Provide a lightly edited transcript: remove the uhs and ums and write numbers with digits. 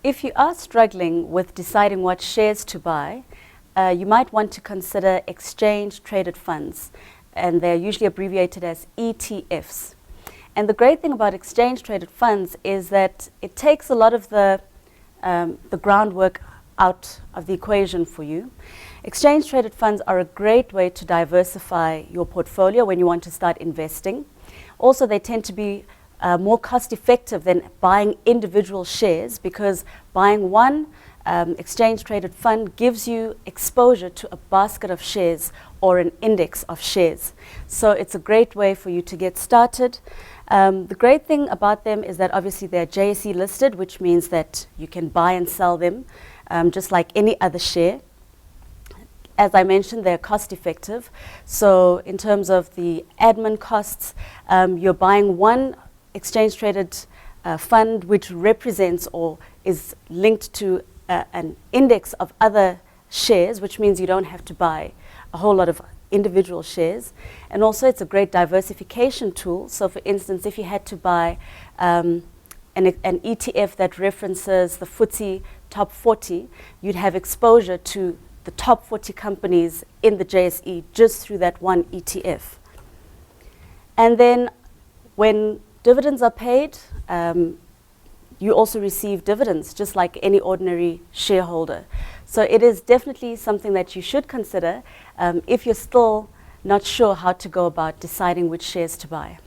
If you are struggling with deciding what shares to buy, you might want to consider exchange-traded funds, and they're usually abbreviated as ETFs. And the great thing about exchange-traded funds is that it takes a lot of the groundwork out of the equation for you. Exchange-traded funds are a great way to diversify your portfolio when you want to start investing. Also, they tend to be more cost-effective than buying individual shares, because buying one exchange-traded fund gives you exposure to a basket of shares or an index of shares. So it's a great way for you to get started. The great thing about them is that obviously they're JSE listed, which means that you can buy and sell them just like any other share. As I mentioned, they're cost effective. So in terms of the admin costs, you're buying one exchange traded fund which represents or is linked to an index of other shares, which means you don't have to buy a whole lot of individual shares. And also it's a great diversification tool. So for instance, if you had to buy an ETF that references the FTSE top 40, you'd have exposure to the top 40 companies in the JSE just through that one ETF. And then when dividends are paid, you also receive dividends just like any ordinary shareholder. So it is definitely something that you should consider if you're still not sure how to go about deciding which shares to buy.